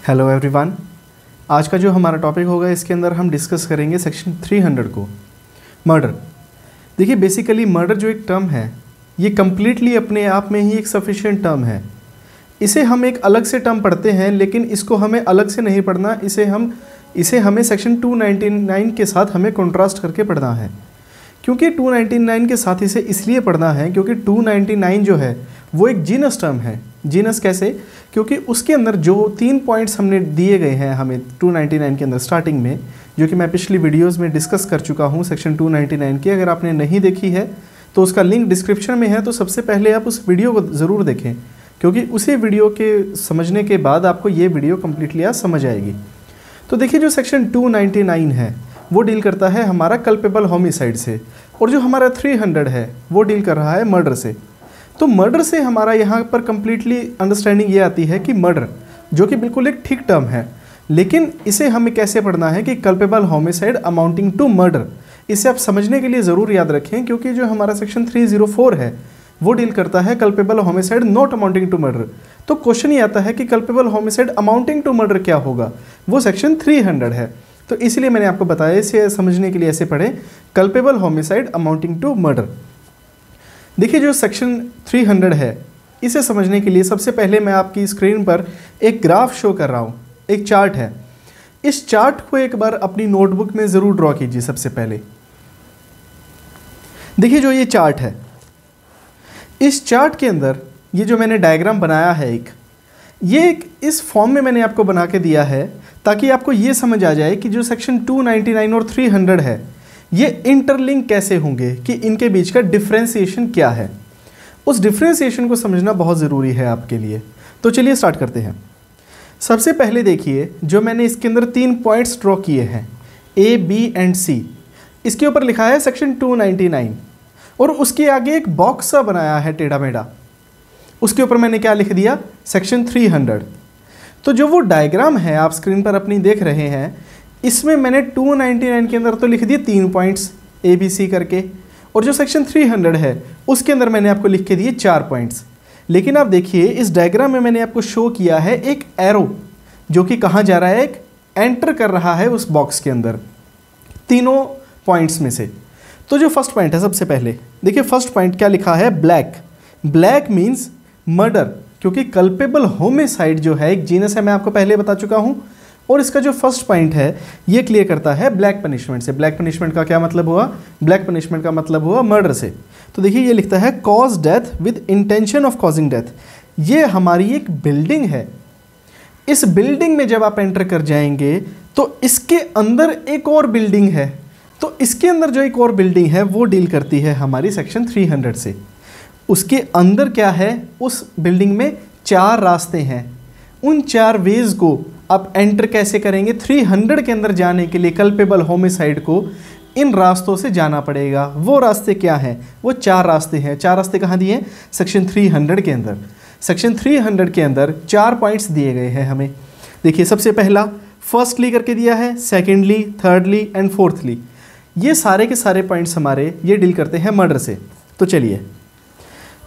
Hello everyone. आज का जो हमारा टॉपिक होगा इसके अंदर हम डिस्कस करेंगे सेक्शन 300 को, मर्डर। देखिए बेसिकली मर्डर जो एक टर्म है ये कम्प्लीटली अपने आप में ही एक सफिशिएंट टर्म है। इसे हम एक अलग से टर्म पढ़ते हैं लेकिन इसको हमें अलग से नहीं पढ़ना, इसे हमें सेक्शन 299 के साथ हमें कॉन्ट्रास्ट करके पढ़ना है। क्योंकि 299 के साथ इसे इसलिए पढ़ना है क्योंकि 299 जो है वो एक जीनस टर्म है। जीनस कैसे? क्योंकि उसके अंदर जो 3 पॉइंट्स हमने दिए गए हैं हमें 299 के अंदर स्टार्टिंग में, जो कि मैं पिछली वीडियोस में डिस्कस कर चुका हूं सेक्शन 299 की। अगर आपने नहीं देखी है तो उसका लिंक डिस्क्रिप्शन में है, तो सबसे पहले आप उस वीडियो को ज़रूर देखें क्योंकि उसी वीडियो के समझने के बाद आपको ये वीडियो कम्प्लीटली आज समझ आएगी। तो देखिए जो सेक्शन 299 है वो डील करता है हमारा कल्पेबल होमिसाइड से, और जो हमारा 300 है वो डील कर रहा है मर्डर से। तो मर्डर से हमारा यहाँ पर कम्प्लीटली अंडरस्टैंडिंग ये आती है कि मर्डर जो कि बिल्कुल एक ठीक टर्म है, लेकिन इसे हमें कैसे पढ़ना है कि culpable homicide amounting to murder. इसे आप समझने के लिए ज़रूर याद रखें क्योंकि जो हमारा सेक्शन 304 है वो डील करता है culpable homicide not amounting to murder. तो क्वेश्चन ये आता है कि culpable homicide amounting to murder क्या होगा, वो सेक्शन 300 है। तो इसलिए मैंने आपको बताया इसे समझने के लिए ऐसे पढ़ें, culpable homicide amounting to murder. देखिए जो सेक्शन 300 है इसे समझने के लिए सबसे पहले मैं आपकी स्क्रीन पर एक ग्राफ शो कर रहा हूँ, एक चार्ट है। इस चार्ट को एक बार अपनी नोटबुक में ज़रूर ड्रॉ कीजिए। सबसे पहले देखिए जो ये चार्ट है, इस चार्ट के अंदर ये जो मैंने डायग्राम बनाया है ये एक इस फॉर्म में मैंने आपको बना के दिया है ताकि आपको ये समझ आ जाए कि जो सेक्शन 299 और 300 है ये इंटरलिंक कैसे होंगे, कि इनके बीच का डिफ्रेंसिएशन क्या है। उस डिफ्रेंसिएशन को समझना बहुत ज़रूरी है आपके लिए। तो चलिए स्टार्ट करते हैं। सबसे पहले देखिए जो मैंने इसके अंदर 3 पॉइंट्स ड्रॉ किए हैं, A, B एंड C। इसके ऊपर लिखा है सेक्शन 299 और उसके आगे एक बॉक्स सा बनाया है टेढ़ा मेढ़ा, उसके ऊपर मैंने क्या लिख दिया, सेक्शन 300। तो जो वो डायग्राम है आप स्क्रीन पर अपनी देख रहे हैं, इसमें मैंने 299 के अंदर तो लिख दिए 3 पॉइंट्स A, B, C करके, और जो सेक्शन 300 है उसके अंदर मैंने आपको लिख के दिए 4 पॉइंट्स। लेकिन आप देखिए इस डायग्राम में मैंने आपको शो किया है एक एरो जो कि कहाँ जा रहा है, एक एंटर कर रहा है उस बॉक्स के अंदर तीनों पॉइंट्स में से। तो जो फर्स्ट पॉइंट है सबसे पहले देखिए, फर्स्ट पॉइंट क्या लिखा है, ब्लैक। ब्लैक मीन्स मर्डर, क्योंकि कल्पेबल होमिसाइड जो है एक जीनस है, मैं आपको पहले बता चुका हूँ। और इसका जो फर्स्ट पॉइंट है ये क्लियर करता है ब्लैक पनिशमेंट से। ब्लैक पनिशमेंट का क्या मतलब हुआ, ब्लैक पनिशमेंट का मतलब हुआ मर्डर से। तो देखिए ये लिखता है cause death with intention of causing death. ये हमारी एक बिल्डिंग है, इस बिल्डिंग में जब आप एंटर कर जाएंगे तो इसके अंदर एक और बिल्डिंग है, तो इसके अंदर जो एक और बिल्डिंग है वो डील करती है हमारी सेक्शन 300 से। उसके अंदर क्या है, उस बिल्डिंग में 4 रास्ते हैं। उन 4 वेज को आप एंटर कैसे करेंगे, 300 के अंदर जाने के लिए कल्पेबल होमिसाइड को इन रास्तों से जाना पड़ेगा। वो रास्ते क्या हैं, वो 4 रास्ते हैं। 4 रास्ते कहाँ दिए हैं, सेक्शन 300 के अंदर। सेक्शन 300 के अंदर 4 पॉइंट्स दिए गए हैं हमें। देखिए सबसे पहला फर्स्टली करके दिया है, सेकेंडली, थर्डली एंड फोर्थली। ये सारे के सारे पॉइंट्स हमारे ये डील करते हैं मर्डर से। तो चलिए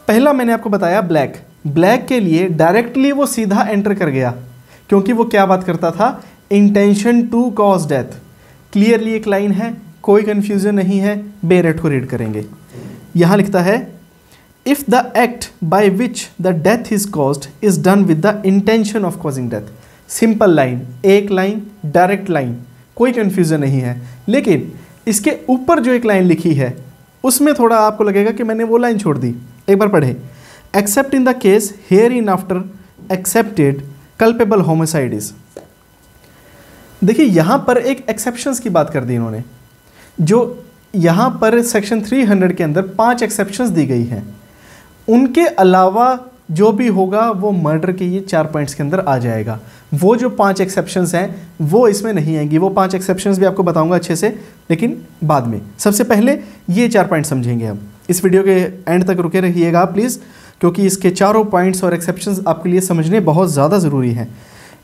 पहला मैंने आपको बताया ब्लैक। ब्लैक के लिए डायरेक्टली वो सीधा एंटर कर गया क्योंकि वो क्या बात करता था, intention to cause death. Clearly एक लाइन है, कोई कन्फ्यूजन नहीं है, बेरेट को रीड करेंगे। यहाँ लिखता है if the act by which the death is caused is done with the intention of causing death. Simple line, एक लाइन, डायरेक्ट लाइन, कोई कन्फ्यूजन नहीं है। लेकिन इसके ऊपर जो एक लाइन लिखी है उसमें थोड़ा आपको लगेगा कि मैंने वो लाइन छोड़ दी। एक बार पढ़े, accept in the case here in after accepted culpable homicide is. देखिए यहाँ पर एक एक्सेप्शंस की बात कर दी इन्होंने। जो यहाँ पर सेक्शन 300 के अंदर 5 एक्सेप्शंस दी गई हैं, उनके अलावा जो भी होगा वो मर्डर के ये 4 पॉइंट्स के अंदर आ जाएगा। वो जो 5 एक्सेप्शंस हैं वो इसमें नहीं आएंगी। वो 5 एक्सेप्शंस भी आपको बताऊंगा अच्छे से, लेकिन बाद में। सबसे पहले ये 4 पॉइंट समझेंगे हम। इस वीडियो के एंड तक रुके रहिएगा प्लीज़, क्योंकि इसके चारों पॉइंट्स और एक्सेप्शंस आपके लिए समझने बहुत ज़्यादा ज़रूरी हैं।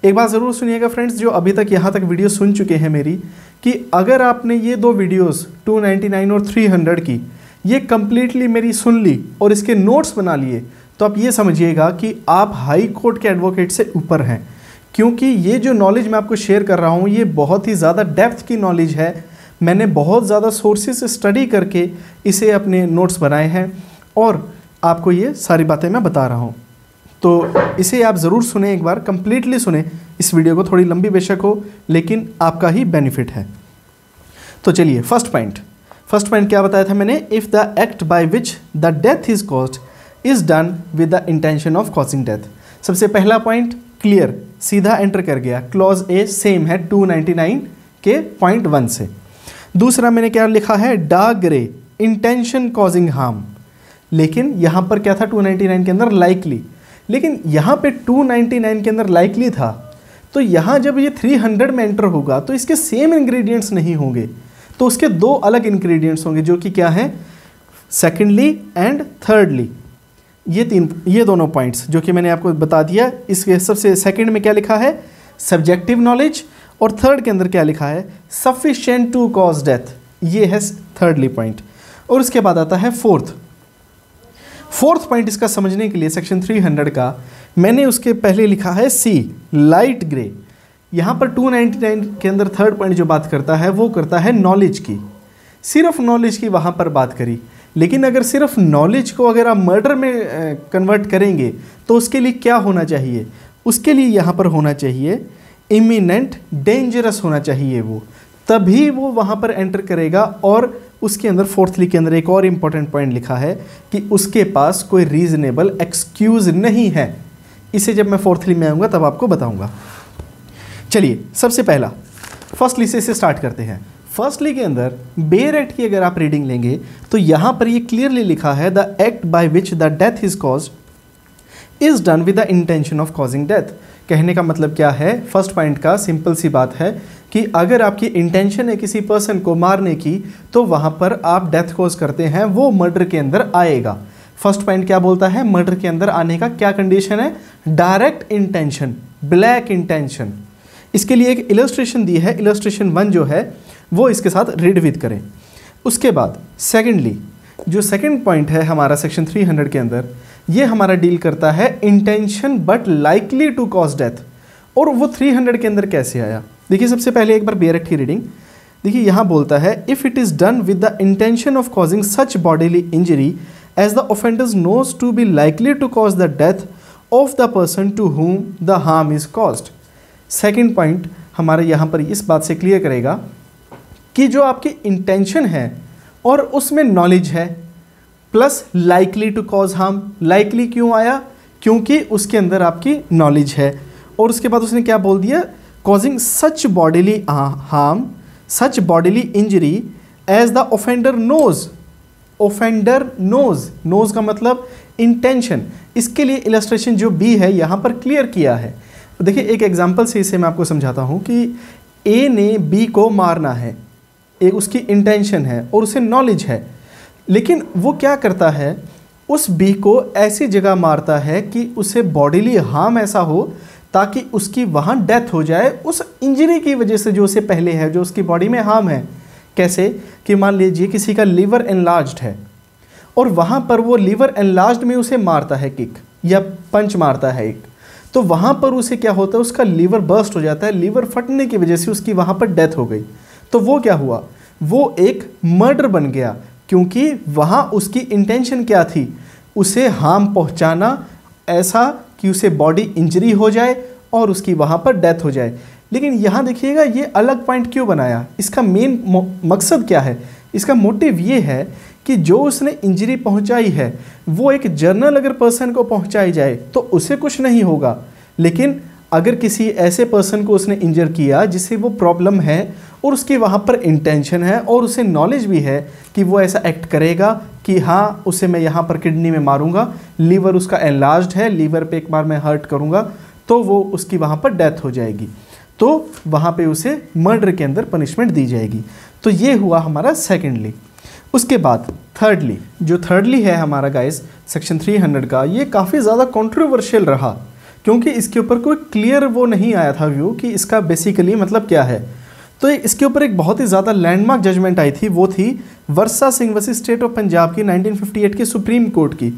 एक बात ज़रूर सुनिएगा फ्रेंड्स, जो अभी तक यहाँ तक वीडियो सुन चुके हैं मेरी, कि अगर आपने ये 2 वीडियोस 299 और 300 की ये कम्प्लीटली मेरी सुन ली और इसके नोट्स बना लिए, तो आप ये समझिएगा कि आप हाई कोर्ट के एडवोकेट से ऊपर हैं। क्योंकि ये जो नॉलेज मैं आपको शेयर कर रहा हूँ ये बहुत ही ज़्यादा डेप्थ की नॉलेज है। मैंने बहुत ज़्यादा सोर्सेस से स्टडी करके इसे अपने नोट्स बनाए हैं और आपको ये सारी बातें मैं बता रहा हूँ। तो इसे आप ज़रूर सुने, एक बार कंप्लीटली सुने इस वीडियो को, थोड़ी लंबी बेशक हो लेकिन आपका ही बेनिफिट है। तो चलिए फर्स्ट पॉइंट क्या बताया था मैंने, if the act by which the death is caused is done with the intention of causing death. सबसे पहला पॉइंट क्लियर, सीधा एंटर कर गया, क्लॉज ए सेम है 299 के पॉइंट 1 से। दूसरा मैंने क्या लिखा है, dark grey, intention causing harm, लेकिन यहाँ पर क्या था 299 के अंदर लाइकली, लेकिन यहाँ पे 299 के अंदर लाइकली था, तो यहाँ जब ये 300 में एंटर होगा तो इसके सेम इंग्रेडिएंट्स नहीं होंगे, तो उसके दो अलग इंग्रेडिएंट्स होंगे जो कि क्या है, सेकेंडली एंड थर्डली। ये दोनों पॉइंट्स जो कि मैंने आपको बता दिया। इसके सबसे सेकंड में क्या लिखा है, सब्जेक्टिव नॉलेज, और थर्ड के अंदर क्या लिखा है, सफिशिएंट टू कॉज डेथ, ये है थर्डली पॉइंट। और उसके बाद आता है फोर्थ पॉइंट। इसका समझने के लिए सेक्शन 300 का मैंने उसके पहले लिखा है सी, लाइट ग्रे। यहाँ पर 299 के अंदर थर्ड पॉइंट जो बात करता है वो करता है नॉलेज की, सिर्फ नॉलेज की वहाँ पर बात करी। लेकिन अगर सिर्फ नॉलेज को अगर आप मर्डर में कन्वर्ट करेंगे तो उसके लिए क्या होना चाहिए, उसके लिए यहाँ पर होना चाहिए इमिनेंट डेंजरस होना चाहिए, वो तभी वो वहाँ पर एंटर करेगा। और उसके अंदर फोर्थली के अंदर एक और इम्पॉर्टेंट पॉइंट लिखा है कि उसके पास कोई रीजनेबल एक्सक्यूज़ नहीं है। इसे जब मैं फोर्थली में आऊँगा तब आपको बताऊँगा। चलिए सबसे पहला फर्स्टली से स्टार्ट करते हैं। फर्स्टली के अंदर बेयर एक्ट की अगर आप रीडिंग लेंगे तो यहाँ पर ये क्लियरली लिखा है, the act by which the death is caused is done with the intention of causing death. कहने का मतलब क्या है, फर्स्ट पॉइंट का सिंपल सी बात है कि अगर आपकी इंटेंशन है किसी पर्सन को मारने की तो वहाँ पर आप डेथ कॉज करते हैं, वो मर्डर के अंदर आएगा। फर्स्ट पॉइंट क्या बोलता है, मर्डर के अंदर आने का क्या कंडीशन है, डायरेक्ट इंटेंशन, ब्लैक इंटेंशन। इसके लिए एक इलस्ट्रेशन दी है, इलस्ट्रेशन 1 जो है वो इसके साथ रीड विद करें। उसके बाद सेकेंडली जो सेकंड पॉइंट है हमारा सेक्शन 300 के अंदर, ये हमारा डील करता है intention but likely to cause death. और वो 300 के अंदर कैसे आया, देखिए सबसे पहले एक बार बेयर एक्ट की रीडिंग देखिए। यहाँ बोलता है, if it is done with the intention of causing such bodily injury as the offender's knows to be likely to cause the death of the person to whom the harm is caused. Second point हमारे यहाँ पर इस बात से clear करेगा कि जो आपकी इंटेंशन है और उसमें नॉलेज है plus likely to cause harm. Likely क्यों आया, क्योंकि उसके अंदर आपकी नॉलेज है। और उसके बाद उसने क्या बोल दिया, causing such bodily harm, such bodily injury as the offender knows. Offender knows, knows का मतलब इंटेंशन। इसके लिए इलस्ट्रेशन जो बी है यहाँ पर क्लियर किया है। देखिए एक एग्जांपल से इसे मैं आपको समझाता हूँ कि ए ने बी को मारना है, एक उसकी इंटेंशन है और उसे नॉलेज है, लेकिन वो क्या करता है, उस बी को ऐसी जगह मारता है कि उसे बॉडीली हार्म ऐसा हो ताकि उसकी वहाँ डेथ हो जाए उस इंजरी की वजह से जो उसे पहले है, जो उसकी बॉडी में हार्म है। कैसे कि मान लीजिए किसी का लीवर एनलार्ज्ड है और वहाँ पर वो लीवर एनलार्ज्ड में उसे मारता है, किक या पंच मारता है एक, तो वहाँ पर उसे क्या होता है, उसका लीवर बर्स्ट हो जाता है, लीवर फटने की वजह से उसकी वहाँ पर डेथ हो गई। तो वो क्या हुआ, वो एक मर्डर बन गया, क्योंकि वहाँ उसकी इंटेंशन क्या थी, उसे हार्म पहुँचाना, ऐसा कि उसे बॉडी इंजरी हो जाए और उसकी वहाँ पर डेथ हो जाए। लेकिन यहाँ देखिएगा ये अलग पॉइंट क्यों बनाया, इसका मेन मकसद क्या है, इसका मोटिव ये है कि जो उसने इंजरी पहुंचाई है वो एक जनरल अगर पर्सन को पहुंचाई जाए तो उसे कुछ नहीं होगा, लेकिन अगर किसी ऐसे पर्सन को उसने इंजर किया जिससे वो प्रॉब्लम है और उसकी वहाँ पर इंटेंशन है और उसे नॉलेज भी है कि वो ऐसा एक्ट करेगा कि हाँ उसे मैं यहाँ पर किडनी में मारूंगा, लीवर उसका एनलार्ज्ड है, लीवर पे एक बार मैं हर्ट करूँगा तो वो उसकी वहाँ पर डेथ हो जाएगी, तो वहाँ पे उसे मर्डर के अंदर पनिशमेंट दी जाएगी। तो ये हुआ हमारा सेकेंडली। उसके बाद थर्डली, जो थर्डली है हमारा गाइस सेक्शन 300 का, ये काफ़ी ज़्यादा कंट्रोवर्शियल रहा क्योंकि इसके ऊपर कोई क्लियर वो नहीं आया था व्यू कि इसका बेसिकली मतलब क्या है। तो इसके ऊपर एक बहुत ही ज़्यादा लैंडमार्क जजमेंट आई थी, वो थी Varsha Singh versus state of Punjab की 1958 की सुप्रीम कोर्ट की।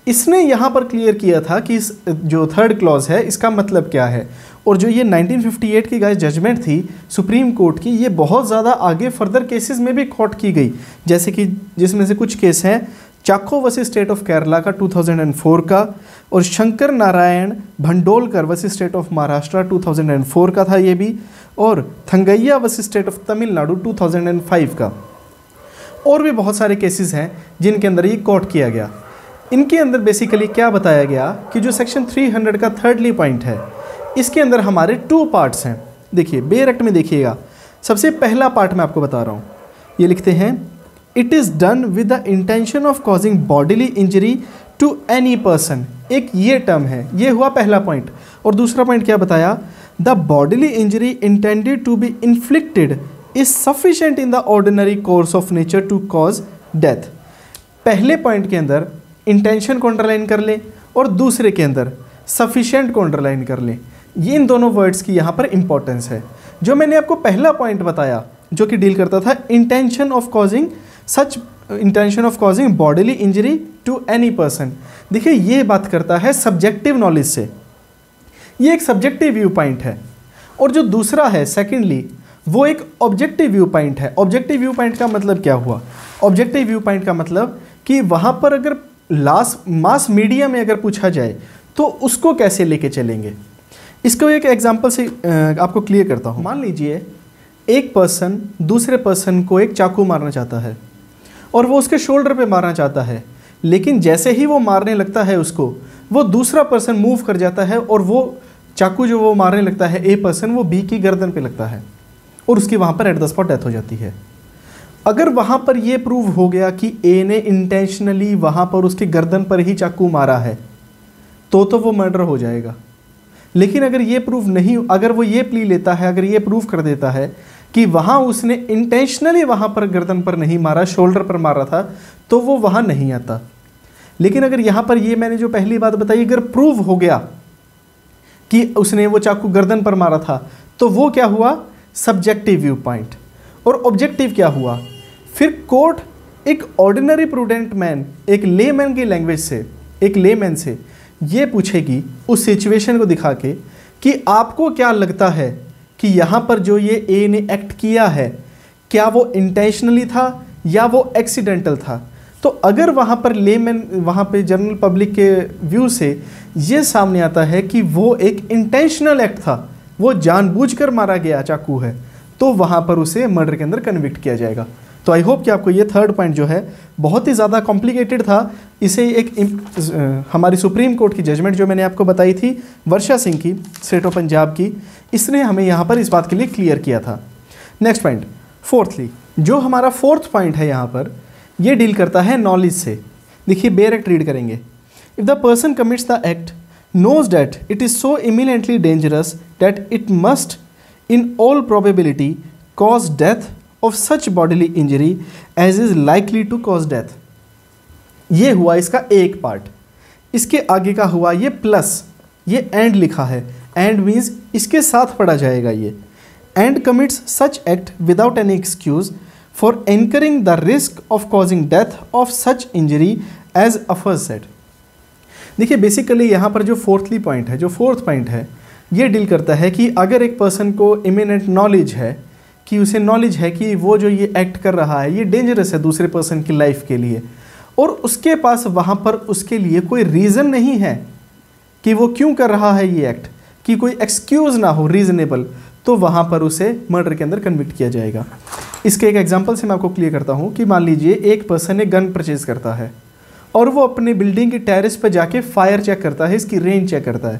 इसने यहाँ पर क्लियर किया था कि इस जो थर्ड क्लॉज है इसका मतलब क्या है। और जो ये 1958 की गाइस जजमेंट थी सुप्रीम कोर्ट की, ये बहुत ज़्यादा आगे फर्दर केसेस में भी कोट की गई, जैसे कि जिसमें से कुछ केस हैं Chacko versus state of Kerala का 2004 का, और Shankar Narayan Bhandolkar versus state of Maharashtra 2004 का था ये भी, और Thangaiah versus state of Tamil Nadu 2005 का। और भी बहुत सारे केसेस हैं जिनके अंदर ये कोट किया गया। इनके अंदर बेसिकली क्या बताया गया कि जो सेक्शन 300 का थर्डली पॉइंट है, इसके अंदर हमारे 2 पार्ट्स हैं। देखिए बेयर एक्ट में देखिएगा, सबसे पहला पार्ट मैं आपको बता रहा हूँ, ये लिखते हैं it is done with the intention of causing bodily injury to any person. एक ये टर्म है, ये हुआ पहला पॉइंट। और दूसरा पॉइंट क्या बताया, the bodily injury intended to be inflicted is sufficient in the ordinary course of nature to cause death. पहले पॉइंट के अंदर इंटेंशन को अंडरलाइन कर लें और दूसरे के अंदर सफिशिएंट को अंडरलाइन कर लें। ये इन दोनों वर्ड्स की यहाँ पर इंपॉर्टेंस है। जो मैंने आपको पहला पॉइंट बताया जो कि डील करता था intention of causing bodily injury to any person, देखिए ये बात करता है सब्जेक्टिव नॉलेज से, ये एक सब्जेक्टिव व्यू पॉइंट है। और जो दूसरा है सेकेंडली, वो एक ऑब्जेक्टिव व्यू पॉइंट है। ऑब्जेक्टिव व्यू पॉइंट का मतलब क्या हुआ, ऑब्जेक्टिव व्यू पॉइंट का मतलब कि वहाँ पर अगर मास मीडिया में अगर पूछा जाए तो उसको कैसे लेके चलेंगे। इसको एक एग्जांपल से आपको क्लियर करता हूँ। मान लीजिए एक पर्सन दूसरे पर्सन को एक चाकू मारना चाहता है और वो उसके शोल्डर पे मारना चाहता है, लेकिन जैसे ही वो मारने लगता है उसको, वो दूसरा पर्सन मूव कर जाता है और वो चाकू जो वो मारने लगता है ए पर्सन, वो बी की गर्दन पे लगता है और उसकी वहाँ पर एट द स्पॉट डेथ हो जाती है। अगर वहाँ पर ये प्रूव हो गया कि ए ने इंटेंशनली वहाँ पर उसकी गर्दन पर ही चाकू मारा है तो वो मर्डर हो जाएगा। लेकिन अगर ये प्रूव नहीं, अगर वो ये प्ली लेता है, अगर ये प्रूव कर देता है कि वहाँ उसने इंटेंशनली वहाँ पर गर्दन पर नहीं मारा, शोल्डर पर मारा था, तो वो वहाँ नहीं आता। लेकिन अगर यहाँ पर ये मैंने जो पहली बात बताई, अगर प्रूव हो गया कि उसने वो चाकू गर्दन पर मारा था, तो वो क्या हुआ, सब्जेक्टिव व्यू पॉइंट। और ऑब्जेक्टिव क्या हुआ, फिर कोर्ट एक ऑर्डिनरी प्रूडेंट मैन, एक लेमैन की लैंग्वेज से, एक लेमैन से ये पूछेगी उस सिचुएशन को दिखा के कि आपको क्या लगता है कि यहाँ पर जो ये ए ने एक्ट किया है, क्या वो इंटेंशनली था या वो एक्सीडेंटल था। तो अगर वहाँ पर लेमैन, वहाँ पे जनरल पब्लिक के व्यू से ये सामने आता है कि वो एक इंटेंशनल एक्ट था, वो जानबूझकर मारा गया चाकू है, तो वहाँ पर उसे मर्डर के अंदर कन्विक्ट किया जाएगा। तो आई होप कि आपको ये थर्ड पॉइंट जो है बहुत ही ज़्यादा कॉम्प्लिकेटेड था, इसे एक हमारी सुप्रीम कोर्ट की जजमेंट जो मैंने आपको बताई थी वर्षा सिंह की, स्टेट ऑफ पंजाब की, इसने हमें यहाँ पर इस बात के लिए क्लियर किया था। नेक्स्ट पॉइंट, फोर्थली, जो हमारा फोर्थ पॉइंट है यहाँ पर, ये डील करता है नॉलेज से। देखिए बेयर एक्ट रीड करेंगे, if the person commits the act knows that it is so imminently dangerous that it must in all probability cause death of such bodily injury as is likely to cause death। ये हुआ इसका एक part. इसके आगे का हुआ ये plus, ये एंड लिखा है, एंड मीन्स इसके साथ पढ़ा जाएगा ये, and commits such act without any excuse for incurring the risk of causing death of such injury as aforesaid. देखिए बेसिकली यहाँ पर जो फोर्थली पॉइंट है, जो फोर्थ पॉइंट है, ये डील करता है कि अगर एक पर्सन को इमिनेंट नॉलेज है, कि उसे नॉलेज है कि वो जो ये एक्ट कर रहा है ये डेंजरस है दूसरे पर्सन की लाइफ के लिए, और उसके पास वहाँ पर उसके लिए कोई रीज़न नहीं है कि वो क्यों कर रहा है ये एक्ट, कि कोई एक्सक्यूज़ ना हो रीज़नेबल, तो वहाँ पर उसे मर्डर के अंदर कन्विक्ट किया जाएगा। इसके एक एग्जांपल से मैं आपको क्लियर करता हूँ कि मान लीजिए एक पर्सन एक गन परचेज़ करता है और वो अपने बिल्डिंग की टेरेस पर जाके फायर चेक करता है, इसकी रेंज चेक करता है।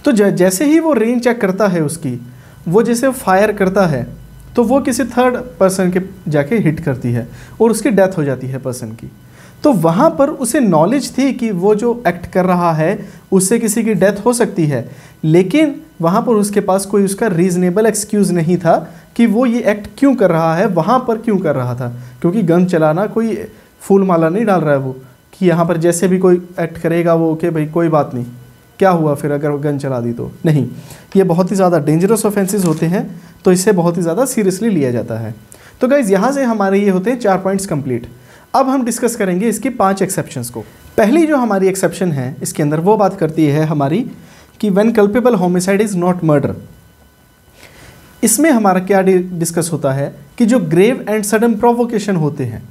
तो जैसे ही वो रेंज चेक करता है उसकी, वो जैसे फायर करता है तो वो किसी थर्ड पर्सन के जाके हिट करती है और उसकी डेथ हो जाती है पर्सन की। तो वहाँ पर उसे नॉलेज थी कि वो जो एक्ट कर रहा है उससे किसी की डेथ हो सकती है, लेकिन वहाँ पर उसके पास कोई उसका रीज़नेबल एक्सक्यूज़ नहीं था कि वो ये एक्ट क्यों कर रहा है, वहाँ पर क्यों कर रहा था। क्योंकि गन चलाना कोई फूल माला नहीं डाल रहा है वो, कि यहाँ पर जैसे भी कोई एक्ट करेगा वो ओके भाई कोई बात नहीं, क्या हुआ फिर अगर गन चला दी तो, नहीं, ये बहुत ही ज़्यादा डेंजरस ऑफेंसेस होते हैं, तो इससे बहुत ही ज़्यादा सीरियसली लिया जाता है। तो गाइज़ यहाँ से हमारे ये होते हैं 4 पॉइंट्स कंप्लीट। अब हम डिस्कस करेंगे इसकी 5 एक्सेप्शंस को। पहली जो हमारी एक्सेप्शन है इसके अंदर वो बात करती है हमारी कि when culpable homicide is not murder, इसमें हमारा क्या डिस्कस होता है कि जो ग्रेव एंड सडन प्रोवोकेशन होते हैं।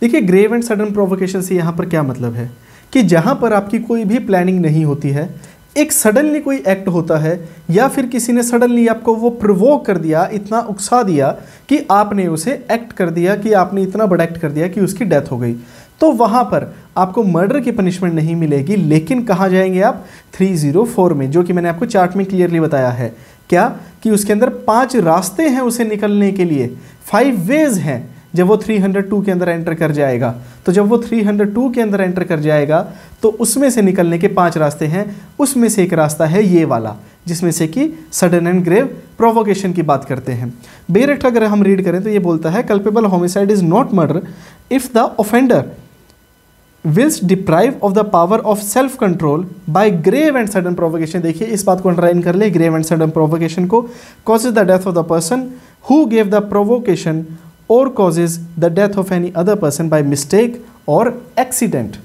देखिए ग्रेव एंड सडन प्रोवोकेशन से यहाँ पर क्या मतलब है कि जहाँ पर आपकी कोई भी प्लानिंग नहीं होती है, एक सडनली कोई एक्ट होता है या फिर किसी ने सडनली आपको वो प्रोवोक कर दिया, इतना उकसा दिया कि आपने उसे एक्ट कर दिया, कि आपने इतना बड़ा एक्ट कर दिया कि उसकी डेथ हो गई, तो वहाँ पर आपको मर्डर की पनिशमेंट नहीं मिलेगी। लेकिन कहाँ जाएंगे आप? 304 में, जो कि मैंने आपको चार्ट में क्लियरली बताया है। क्या कि उसके अंदर 5 रास्ते हैं उसे निकलने के लिए, 5 वेज हैं। जब वो 302 के अंदर एंटर कर जाएगा, तो जब वो 302 के अंदर एंटर कर जाएगा तो उसमें से निकलने के 5 रास्ते हैं। उसमें से एक रास्ता है ये वाला, जिसमें से कि सडन एंड ग्रेव प्रोवोकेशन की बात करते हैं। बेरेक्ट अगर हम रीड करें तो ये बोलता है culpable homicide is not murder if the offender whilst deprive of the power of self control by grave and sudden provocation. देखिए इस बात को अंडरलाइन कर ले, ग्रेव एंड सडन प्रोवोकेशन को, causes the death of the person who gave the provocation or causes the death of any other person by mistake or accident.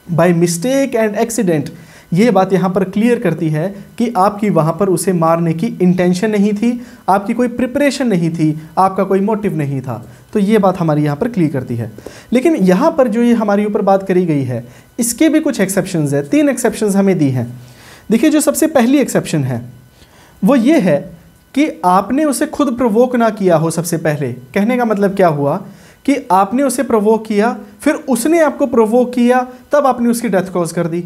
By mistake and accident, ये बात यहाँ पर clear करती है कि आपकी वहाँ पर उसे मारने की इंटेंशन नहीं थी, आपकी कोई प्रिपरेशन नहीं थी, आपका कोई मोटिव नहीं था। तो ये बात हमारी यहाँ पर क्लियर करती है। लेकिन यहाँ पर जो ये हमारी ऊपर बात करी गई है, इसके भी कुछ एक्सेप्शंस है। 3 एक्सेप्शंस हमें दी हैं। देखिए जो सबसे पहली एक्सेप्शन है वो ये है कि आपने उसे खुद प्रोवोक ना किया हो। सबसे पहले कहने का मतलब क्या हुआ कि आपने उसे प्रोवोक किया, फिर उसने आपको प्रोवोक किया, तब आपने उसकी डेथ कॉज कर दी।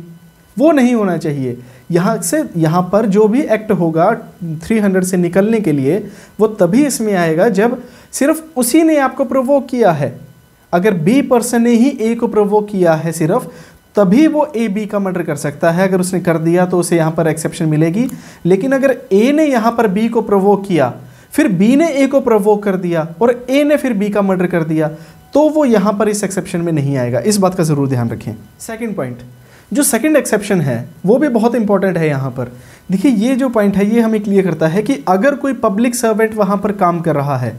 वो नहीं होना चाहिए। यहाँ पर जो भी एक्ट होगा 300 से निकलने के लिए, वो तभी इसमें आएगा जब सिर्फ उसी ने आपको प्रोवोक किया है। अगर बी पर्सन ने ही ए को प्रोवोक किया है सिर्फ, तभी वो ए बी का मर्डर कर सकता है। अगर उसने कर दिया तो उसे यहाँ पर एक्सेप्शन मिलेगी। लेकिन अगर ए ने यहाँ पर बी को प्रोवोक किया, फिर बी ने ए को प्रोवोक कर दिया और ए ने फिर बी का मर्डर कर दिया, तो वो यहाँ पर इस एक्सेप्शन में नहीं आएगा। इस बात का ज़रूर ध्यान रखें। सेकंड पॉइंट, जो सेकंड एक्सेप्शन है वो भी बहुत इंपॉर्टेंट है यहाँ पर। देखिए ये जो पॉइंट है ये हमें क्लियर करता है कि अगर कोई पब्लिक सर्वेंट वहाँ पर काम कर रहा है,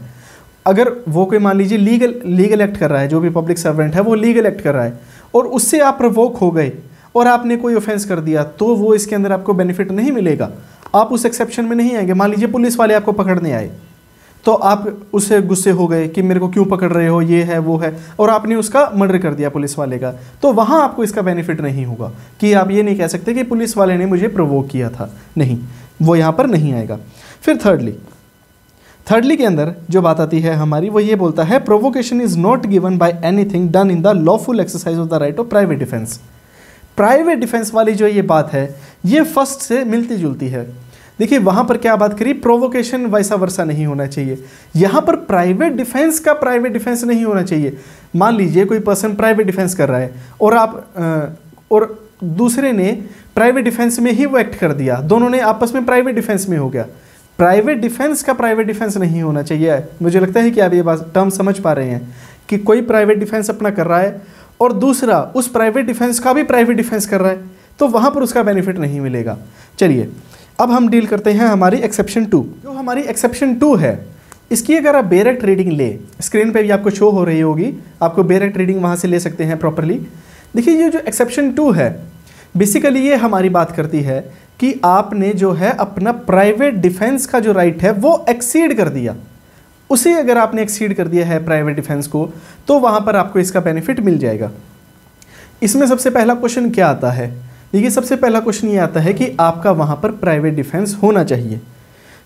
अगर वो कोई मान लीजिए लीगल एक्ट कर रहा है, जो भी पब्लिक सर्वेंट है वो लीगल एक्ट कर रहा है और उससे आप प्रोवोक हो गए और आपने कोई ऑफेंस कर दिया, तो वो इसके अंदर आपको बेनिफिट नहीं मिलेगा। आप उस एक्सेप्शन में नहीं आएंगे। मान लीजिए पुलिस वाले आपको पकड़ने आए, तो आप उससे गुस्से हो गए कि मेरे को क्यों पकड़ रहे हो, ये है वो है, और आपने उसका मर्डर कर दिया पुलिस वाले का, तो वहाँ आपको इसका बेनिफिट नहीं होगा कि आप ये नहीं कह सकते कि पुलिस वाले ने मुझे प्रोवोक किया था। नहीं, वो यहाँ पर नहीं आएगा। फिर थर्डली के अंदर जो बात आती है हमारी, वो ये बोलता है provocation is not given by anything done in the lawful exercise of the right of private defence. Private defence वाली जो ये बात है ये फर्स्ट से मिलती जुलती है। देखिए वहाँ पर क्या बात करी, प्रोवोकेशन वैसा वर्सा नहीं होना चाहिए। यहाँ पर प्राइवेट डिफेंस का प्राइवेट डिफेंस नहीं होना चाहिए। मान लीजिए कोई पर्सन प्राइवेट डिफेंस कर रहा है और और दूसरे ने प्राइवेट डिफेंस में ही वो एक्ट कर दिया, दोनों ने आपस में प्राइवेट डिफेंस में हो गया। प्राइवेट डिफेंस का प्राइवेट डिफेंस नहीं होना चाहिए। मुझे लगता है कि आप ये बात टर्म समझ पा रहे हैं कि कोई प्राइवेट डिफेंस अपना कर रहा है और दूसरा उस प्राइवेट डिफेंस का भी प्राइवेट डिफेंस कर रहा है, तो वहाँ पर उसका बेनिफिट नहीं मिलेगा। चलिए अब हम डील करते हैं हमारी एक्सेप्शन 2। जो हमारी एक्सेप्शन 2 है, इसकी अगर आप बेरेक्ट रीडिंग ले, स्क्रीन पे भी आपको शो हो रही होगी, आपको बेरेक्ट रीडिंग वहाँ से ले सकते हैं प्रॉपरली। देखिए ये जो एक्सेप्शन 2 है, बेसिकली ये हमारी बात करती है कि आपने जो है अपना प्राइवेट डिफेंस का जो राइट है वो एक्सीड कर दिया। उसे अगर आपने एक्सीड कर दिया है प्राइवेट डिफेंस को, तो वहाँ पर आपको इसका बेनिफिट मिल जाएगा। इसमें सबसे पहला क्वेश्चन क्या आता है? देखिए सबसे पहला क्वेश्चन ये आता है कि आपका वहाँ पर प्राइवेट डिफेंस होना चाहिए।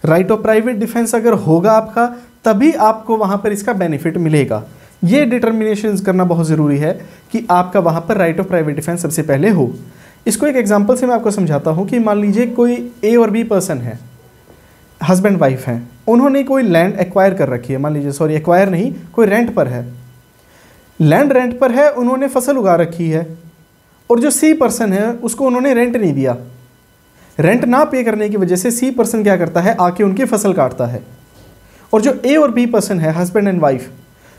राइट ऑफ प्राइवेट डिफेंस अगर होगा आपका, तभी आपको वहाँ पर इसका बेनिफिट मिलेगा। ये डिटर्मिनेशन करना बहुत ज़रूरी है कि आपका वहाँ पर राइट ऑफ प्राइवेट डिफेंस सबसे पहले हो। इसको एक एग्जांपल से मैं आपको समझाता हूँ कि मान लीजिए कोई ए और बी पर्सन है, हस्बैंड वाइफ हैं, उन्होंने कोई लैंड एक्वायर कर रखी है, मान लीजिए एक्वायर नहीं, कोई रेंट पर है, लैंड रेंट पर है, उन्होंने फसल उगा रखी है और जो सी पर्सन है उसको उन्होंने रेंट नहीं दिया। रेंट ना पे करने की वजह से सी पर्सन क्या करता है, आके उनकी फसल काटता है, और जो ए और बी पर्सन है, हस्बैंड एंड वाइफ,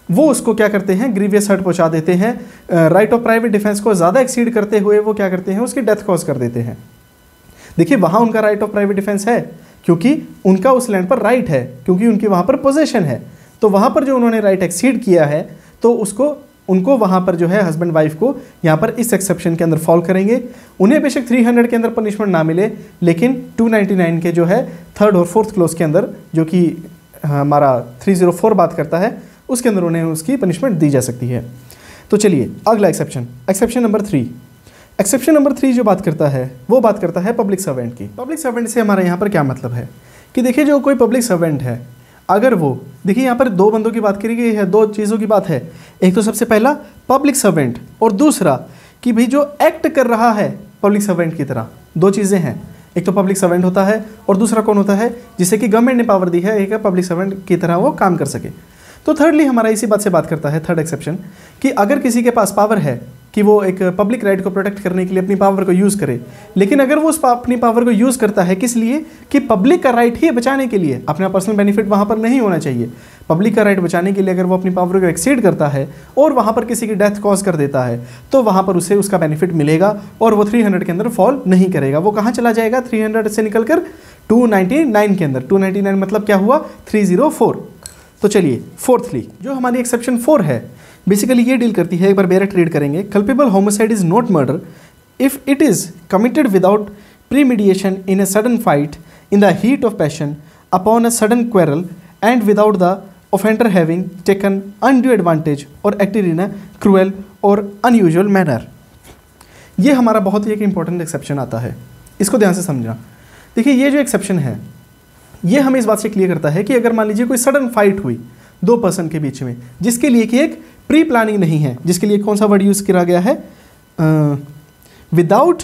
वो उसको क्या करते हैं, ग्रीवियस हर्ट पहुंचा देते हैं। राइट ऑफ प्राइवेट डिफेंस को ज़्यादा एक्सीड करते हुए वो क्या करते हैं, उसकी डेथ कॉज कर देते हैं। देखिए वहाँ उनका राइट ऑफ प्राइवेट डिफेंस है क्योंकि उनका उस लैंड पर राइट है, क्योंकि उनकी वहाँ पर पोजेशन है। तो वहाँ पर जो उन्होंने राइट एक्सीड किया है तो उसको उनको वहाँ पर जो है हस्बैंड वाइफ को यहाँ पर इस एक्सेप्शन के अंदर फॉल करेंगे। उन्हें बेशक 300 के अंदर पनिशमेंट ना मिले, लेकिन 299 के जो है थर्ड और फोर्थ क्लोज के अंदर, जो कि हमारा 304 बात करता है, उसके अंदर उन्हें उसकी पनिशमेंट दी जा सकती है। तो चलिए अगला exception, exception number 3। Exception number 3 जो बात करता है वो बात करता है पब्लिक सर्वेंट की। पब्लिक सर्वेंट से हमारा यहाँ पर क्या मतलब है कि देखिए, जो कोई पब्लिक सर्वेंट है, अगर वो, देखिए यहाँ पर दो बंदों की बात करी गई है, दो चीज़ों की बात है। एक तो सबसे पहला पब्लिक सर्वेंट, और दूसरा कि भाई जो एक्ट कर रहा है पब्लिक सर्वेंट की तरह। दो चीज़ें हैं, एक तो पब्लिक सर्वेंट होता है और दूसरा कौन होता है, जिसे कि गवर्नमेंट ने पावर दी है एक पब्लिक सर्वेंट की तरह वो काम कर सके। तो थर्डली हमारा इसी बात से बात करता है थर्ड एक्सेप्शन, कि अगर किसी के पास पावर है कि वो एक पब्लिक राइट को प्रोटेक्ट करने के लिए अपनी पावर को यूज़ करे, लेकिन अगर वो अपनी पावर को यूज़ करता है किस लिए, कि पब्लिक का राइट ही बचाने के लिए, अपना पर्सनल बेनिफिट वहाँ पर नहीं होना चाहिए, पब्लिक का राइट बचाने के लिए अगर वो अपनी पावर को एक्सीड करता है और वहाँ पर किसी की डेथ कॉज कर देता है, तो वहाँ पर उसे उसका बेनिफिट मिलेगा और वो 300 के अंदर फॉल नहीं करेगा। वो कहाँ चला जाएगा, 300 से निकल कर 299 के अंदर। 299 मतलब क्या हुआ, 304। तो चलिए फोर्थली जो हमारी एक्सेप्शन 4 है, बेसिकली ये डील करती है, एक बार डायरेक्ट रीड करेंगे। Culpable homicide is not murder if it is committed without premeditation in a sudden fight in the heat of passion upon a sudden quarrel and without the offender having taken undue advantage or acted in a cruel or unusual manner. ये हमारा बहुत ही एक important exception आता है, इसको ध्यान से समझना। देखिए ये जो एक्सेप्शन है ये हमें इस बात से क्लियर करता है कि अगर मान लीजिए कोई सडन फाइट हुई दो पर्सन के बीच में, जिसके लिए कि एक प्री प्लानिंग नहीं है, जिसके लिए कौन सा वर्ड यूज़ किया गया है, विदाउट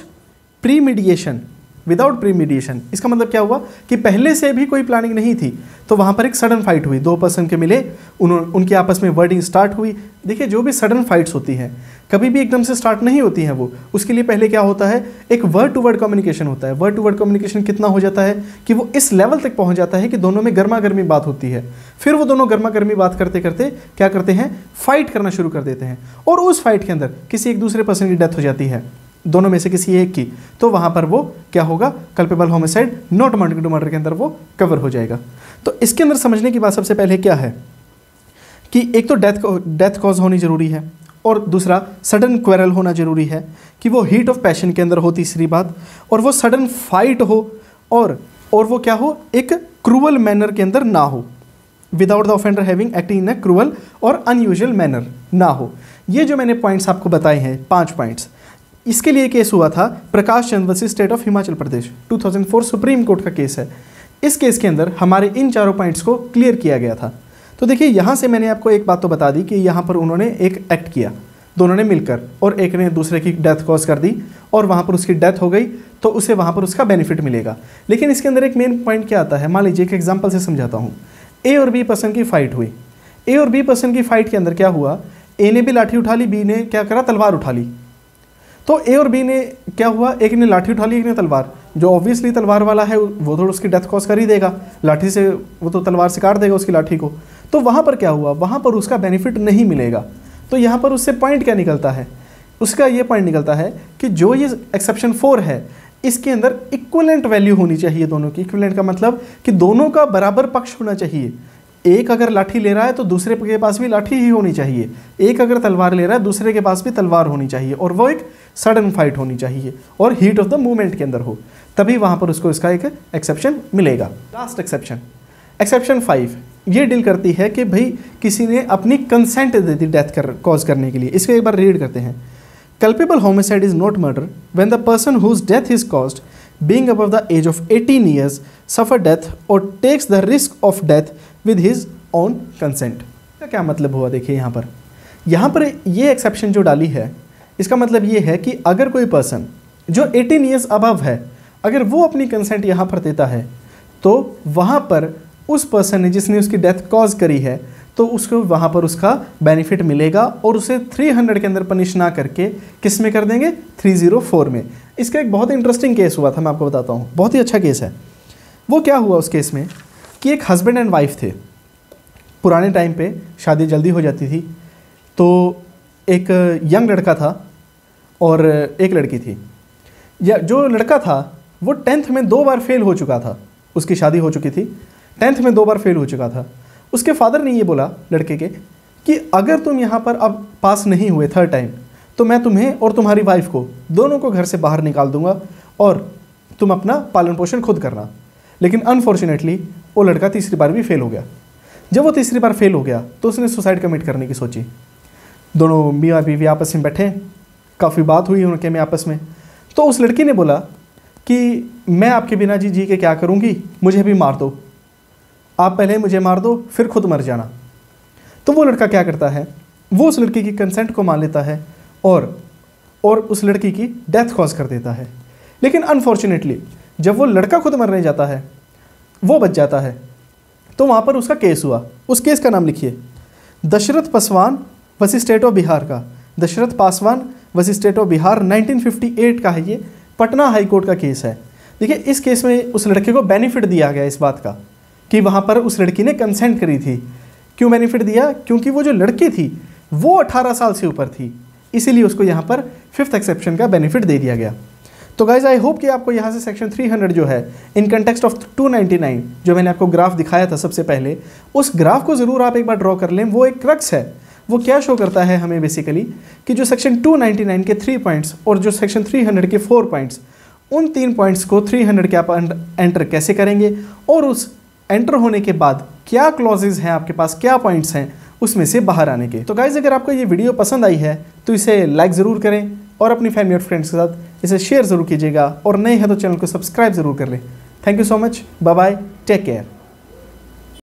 प्रीमीडिएशन। विदाउट प्रीमीडिएशन इसका मतलब क्या हुआ कि पहले से भी कोई प्लानिंग नहीं थी, तो वहाँ पर एक सडन फाइट हुई, दो पर्सन के मिले, उनके आपस में वर्डिंग स्टार्ट हुई। देखिए जो भी सडन फाइट्स होती हैं कभी भी एकदम से स्टार्ट नहीं होती हैं, वो उसके लिए पहले क्या होता है, एक वर्ड टू वर्ड कम्युनिकेशन होता है। वर्ड टू वर्ड कम्युनिकेशन कितना हो जाता है कि वो इस लेवल तक पहुँच जाता है कि दोनों में गर्मा गर्मी बात होती है। फिर वो दोनों गर्मा गर्मी बात करते करते क्या करते हैं, फाइट करना शुरू कर देते हैं, और उस फाइट के अंदर किसी एक दूसरे पर्सन की डेथ हो जाती है, दोनों में से किसी एक की, तो वहाँ पर वो क्या होगा, culpable homicide not amounting to murder के अंदर वो कवर हो जाएगा। तो इसके अंदर समझने की बात सबसे पहले क्या है कि एक तो डेथ कॉज होनी जरूरी है, और दूसरा सडन क्वेरल होना जरूरी है कि वो हीट ऑफ पैशन के अंदर हो, तीसरी बात, और वो सडन फाइट हो, और वो क्या हो, एक क्रूअल मैनर के अंदर ना हो, without the offender having acting in a cruel और अनयूजुअल मैनर ना हो। ये जो मैंने पॉइंट्स आपको बताए हैं 5 पॉइंट्स, इसके लिए केस हुआ था Prakash Chand versus state of Himachal Pradesh, 2004 supreme court का केस है। इस केस के अंदर हमारे इन चारों पॉइंट्स को क्लियर किया गया था। तो देखिए यहाँ से मैंने आपको एक बात तो बता दी कि यहाँ पर उन्होंने एक एक्ट किया दोनों ने मिलकर, और एक ने दूसरे की डेथ कॉज कर दी और वहाँ पर उसकी डेथ हो गई, तो उसे वहाँ पर उसका बेनिफिट मिलेगा। लेकिन इसके अंदर एक मेन पॉइंट क्या आता है, मान लीजिए एक एग्जाम्पल से समझाता हूँ। ए और बी पर्सन की फाइट हुई, ए और बी पर्सन की फाइट के अंदर क्या हुआ, ए ने भी लाठी उठा ली, बी ने क्या करा, तलवार उठा ली। तो ए और बी ने क्या हुआ, एक ने लाठी उठा ली, एक ने तलवार। जो ऑब्वियसली तलवार वाला है वो तो उसकी डेथ कॉज कर ही देगा, लाठी से वो तो तलवार से काट देगा उसकी लाठी को। तो वहाँ पर क्या हुआ, वहाँ पर उसका बेनिफिट नहीं मिलेगा। तो यहाँ पर उससे पॉइंट क्या निकलता है, उसका ये पॉइंट निकलता है कि जो ये एक्सेप्शन 4 है इसके अंदर इक्विवेलेंट वैल्यू होनी चाहिए दोनों की। इक्विवेलेंट का मतलब कि दोनों का बराबर पक्ष होना चाहिए। एक अगर लाठी ले रहा है तो दूसरे के पास भी लाठी ही होनी चाहिए, एक अगर तलवार ले रहा है दूसरे के पास भी तलवार होनी चाहिए, और वो एक सडन फाइट होनी चाहिए और हीट ऑफ द मूवमेंट के अंदर हो, तभी वहाँ पर उसको इसका एक एक्सेप्शन मिलेगा। लास्ट एक्सेप्शन, एक्सेप्शन 5, ये डील करती है कि भाई किसी ने अपनी कंसेंट दे दी डेथ कॉज करने के लिए। इसको एक बार रीड करते हैं। Culpable homicide is not murder when the person whose death is caused being above the age of 18 years suffer death or takes the risk of death with his own consent. इसका क्या मतलब हुआ, देखिए यहाँ पर ये एक्सेप्शन जो डाली है इसका मतलब ये है कि अगर कोई पर्सन जो 18 ईयर्स अबव है अगर वो अपनी कंसेंट यहाँ पर देता है, तो वहाँ पर उस पर्सन ने जिसने उसकी डेथ कॉज करी है तो उसको वहाँ पर उसका बेनिफिट मिलेगा, और उसे 300 के अंदर पनिश ना करके किस में कर देंगे, 304 में। इसका एक बहुत इंटरेस्टिंग केस हुआ था, मैं आपको बताता हूँ, बहुत ही अच्छा केस है। वो क्या हुआ उस केस में कि एक हस्बैंड एंड वाइफ थे। पुराने टाइम पे शादी जल्दी हो जाती थी, तो एक यंग लड़का था और एक लड़की थी। या जो लड़का था वो 10th में 2 बार फेल हो चुका था, उसकी शादी हो चुकी थी, 10th में 2 बार फेल हो चुका था। उसके फादर ने ये बोला लड़के के कि अगर तुम यहाँ पर अब पास नहीं हुए थर्ड टाइम तो मैं तुम्हें और तुम्हारी वाइफ को दोनों को घर से बाहर निकाल दूंगा और तुम अपना पालन पोषण खुद करना। लेकिन अनफॉर्चुनेटली वो लड़का तीसरी बार भी फेल हो गया। जब वो तीसरी बार फेल हो गया तो उसने सुसाइड कमिट करने की सोची। दोनों मियाँ बीवी आपस में बैठे, काफ़ी बात हुई उनके में आपस में। तो उस लड़की ने बोला कि मैं आपके बिना जी के क्या करूँगी, मुझे भी मार दो, आप पहले मुझे मार दो फिर खुद मर जाना। तो वो लड़का क्या करता है, वो उस लड़की की कंसेंट को मान लेता है और उस लड़की की डेथ कॉज कर देता है। लेकिन अनफॉर्चुनेटली जब वो लड़का खुद मरने जाता है, वो बच जाता है, तो वहाँ पर उसका केस हुआ। उस केस का नाम लिखिए, Dashrath Paswan versus state of Bihar का। Dashrath Paswan versus state of Bihar 1958 का है ये, पटना हाई कोर्ट का केस है। देखिए इस केस में उस लड़के को बेनिफिट दिया गया इस बात का कि वहाँ पर उस लड़की ने कंसेंट करी थी। क्यों बेनिफिट दिया? क्योंकि वो जो लड़की थी वो 18 साल से ऊपर थी, इसीलिए उसको यहाँ पर 5th एक्सेप्शन का बेनिफिट दे दिया गया। तो गाइज आई होप कि आपको यहाँ से सेक्शन 300 जो है इन कंटेक्स्ट ऑफ 299 जो मैंने आपको ग्राफ दिखाया था सबसे पहले, उस ग्राफ को ज़रूर आप एक बार ड्रॉ कर लें। वो एक क्रक्स है। वो क्या शो करता है हमें बेसिकली कि जो सेक्शन 299 के 3 पॉइंट्स और जो सेक्शन 300 के 4 पॉइंट्स, उन 3 पॉइंट्स को 300 के आप एंटर कैसे करेंगे और उस एंटर होने के बाद क्या क्लॉजेज हैं आपके पास, क्या पॉइंट्स हैं उसमें से बाहर आने के। तो गाइज अगर आपको ये वीडियो पसंद आई है तो इसे लाइक ज़रूर करें और अपनी फैमिली और फ्रेंड्स के साथ इसे शेयर ज़रूर कीजिएगा और नए हैं तो चैनल को सब्सक्राइब ज़रूर कर लें। Thank you so much, bye bye, take care.